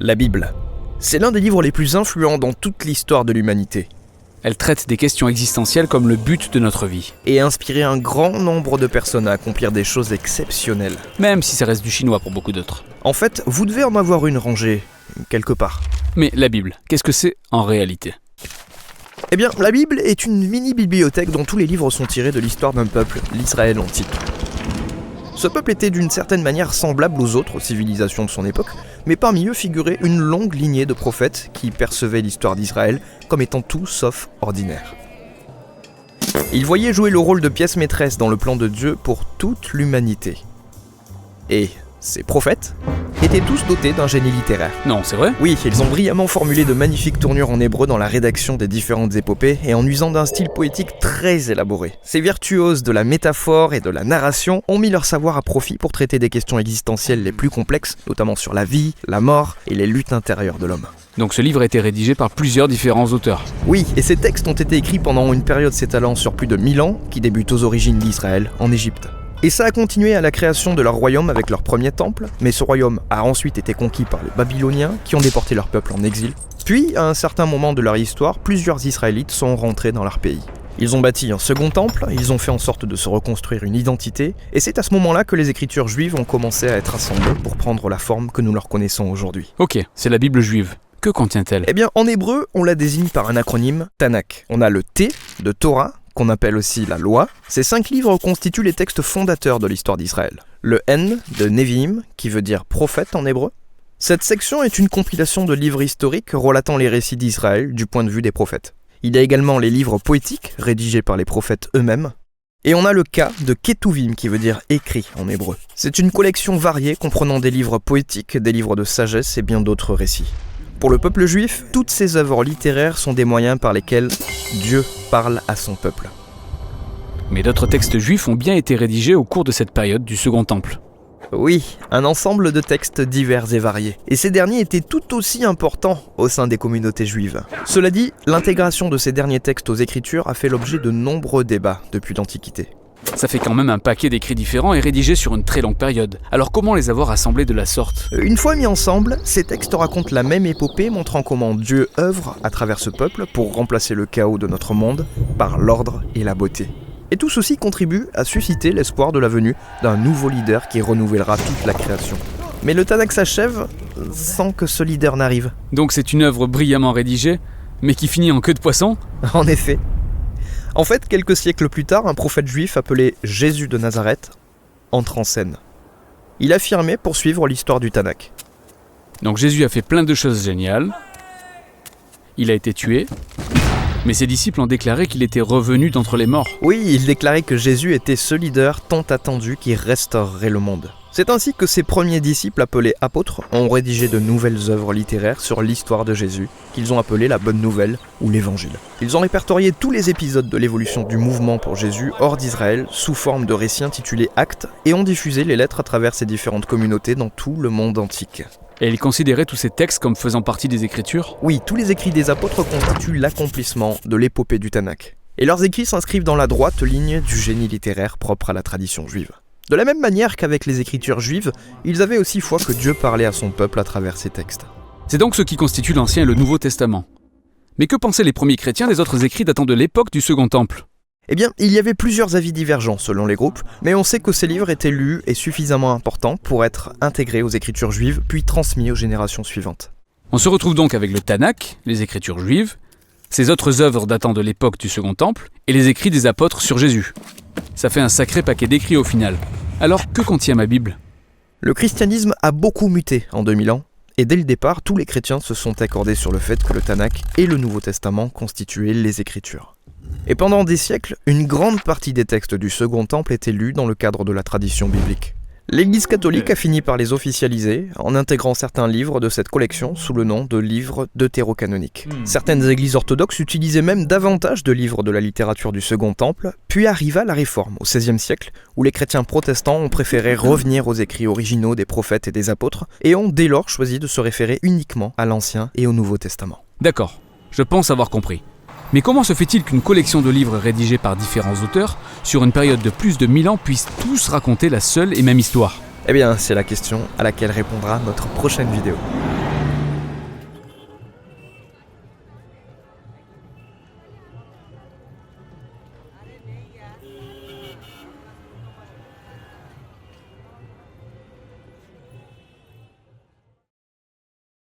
La Bible. C'est l'un des livres les plus influents dans toute l'histoire de l'humanité. Elle traite des questions existentielles comme le but de notre vie. Et a inspiré un grand nombre de personnes à accomplir des choses exceptionnelles. Même si ça reste du chinois pour beaucoup d'autres. En fait, vous devez en avoir une rangée, quelque part. Mais la Bible, qu'est-ce que c'est en réalité ? Eh bien, la Bible est une mini-bibliothèque dont tous les livres sont tirés de l'histoire d'un peuple, l'Israël antique. Ce peuple était d'une certaine manière semblable aux autres civilisations de son époque, mais parmi eux figurait une longue lignée de prophètes qui percevaient l'histoire d'Israël comme étant tout sauf ordinaire. Ils voyaient jouer le rôle de pièce maîtresse dans le plan de Dieu pour toute l'humanité. Et ces prophètes étaient tous dotés d'un génie littéraire. Non, c'est vrai ? Oui, ils ont brillamment formulé de magnifiques tournures en hébreu dans la rédaction des différentes épopées et en usant d'un style poétique très élaboré. Ces virtuoses de la métaphore et de la narration ont mis leur savoir à profit pour traiter des questions existentielles les plus complexes, notamment sur la vie, la mort et les luttes intérieures de l'homme. Donc ce livre a été rédigé par plusieurs différents auteurs. Oui, et ces textes ont été écrits pendant une période s'étalant sur plus de 1000 ans, qui débute aux origines d'Israël, en Égypte. Et ça a continué à la création de leur royaume avec leur premier temple, mais ce royaume a ensuite été conquis par les Babyloniens qui ont déporté leur peuple en exil. Puis, à un certain moment de leur histoire, plusieurs Israélites sont rentrés dans leur pays. Ils ont bâti un second temple, ils ont fait en sorte de se reconstruire une identité, et c'est à ce moment-là que les écritures juives ont commencé à être assemblées pour prendre la forme que nous leur connaissons aujourd'hui. Ok, c'est la Bible juive. Que contient-elle ? Eh bien, en hébreu, on la désigne par un acronyme Tanakh. On a le T de Torah, qu'on appelle aussi la loi. Ces 5 livres constituent les textes fondateurs de l'histoire d'Israël. Le N de Nevi'im, qui veut dire prophète en hébreu. Cette section est une compilation de livres historiques relatant les récits d'Israël du point de vue des prophètes. Il y a également les livres poétiques, rédigés par les prophètes eux-mêmes. Et on a le K de Ketuvim, qui veut dire écrit en hébreu. C'est une collection variée comprenant des livres poétiques, des livres de sagesse et bien d'autres récits. Pour le peuple juif, toutes ces œuvres littéraires sont des moyens par lesquels Dieu parle à son peuple. Mais d'autres textes juifs ont bien été rédigés au cours de cette période du Second Temple. Oui, un ensemble de textes divers et variés. Et ces derniers étaient tout aussi importants au sein des communautés juives. Cela dit, l'intégration de ces derniers textes aux Écritures a fait l'objet de nombreux débats depuis l'Antiquité. Ça fait quand même un paquet d'écrits différents et rédigés sur une très longue période. Alors comment les avoir assemblés de la sorte ? Une fois mis ensemble, ces textes racontent la même épopée montrant comment Dieu œuvre à travers ce peuple pour remplacer le chaos de notre monde par l'ordre et la beauté. Et tout ceci contribue à susciter l'espoir de la venue d'un nouveau leader qui renouvellera toute la création. Mais le Tanakh s'achève sans que ce leader n'arrive. Donc c'est une œuvre brillamment rédigée, mais qui finit en queue de poisson ? En effet. En fait, quelques siècles plus tard, un prophète juif appelé Jésus de Nazareth entre en scène. Il affirmait poursuivre l'histoire du Tanakh. Donc Jésus a fait plein de choses géniales. Il a été tué. Mais ses disciples ont déclaré qu'il était revenu d'entre les morts. Oui, il déclarait que Jésus était ce leader tant attendu qui restaurerait le monde. C'est ainsi que ses premiers disciples, appelés apôtres, ont rédigé de nouvelles œuvres littéraires sur l'histoire de Jésus, qu'ils ont appelées la Bonne Nouvelle ou l'Évangile. Ils ont répertorié tous les épisodes de l'évolution du mouvement pour Jésus hors d'Israël sous forme de récits intitulés Actes et ont diffusé les lettres à travers ces différentes communautés dans tout le monde antique. Et ils considéraient tous ces textes comme faisant partie des Écritures ? Oui, tous les écrits des apôtres constituent l'accomplissement de l'épopée du Tanakh. Et leurs écrits s'inscrivent dans la droite ligne du génie littéraire propre à la tradition juive. De la même manière qu'avec les écritures juives, ils avaient aussi foi que Dieu parlait à son peuple à travers ces textes. C'est donc ce qui constitue l'Ancien et le Nouveau Testament. Mais que pensaient les premiers chrétiens des autres écrits datant de l'époque du Second Temple ? Eh bien, il y avait plusieurs avis divergents selon les groupes, mais on sait que ces livres étaient lus et suffisamment importants pour être intégrés aux écritures juives, puis transmis aux générations suivantes. On se retrouve donc avec le Tanakh, les écritures juives, ces autres œuvres datant de l'époque du Second Temple, et les écrits des apôtres sur Jésus. Ça fait un sacré paquet d'écrits au final. Alors, que contient ma Bible ? Le christianisme a beaucoup muté en 2000 ans, et dès le départ, tous les chrétiens se sont accordés sur le fait que le Tanakh et le Nouveau Testament constituaient les Écritures. Et pendant des siècles, une grande partie des textes du Second Temple étaient lus dans le cadre de la tradition biblique. L'Église catholique a fini par les officialiser en intégrant certains livres de cette collection sous le nom de livres deutérocanoniques. Certaines églises orthodoxes utilisaient même davantage de livres de la littérature du Second Temple, puis arriva la Réforme au XVIe siècle, où les chrétiens protestants ont préféré revenir aux écrits originaux des prophètes et des apôtres, et ont dès lors choisi de se référer uniquement à l'Ancien et au Nouveau Testament. D'accord, je pense avoir compris. Mais comment se fait-il qu'une collection de livres rédigés par différents auteurs, sur une période de plus de 1000 ans, puissent tous raconter la seule et même histoire ? Eh bien, c'est la question à laquelle répondra notre prochaine vidéo.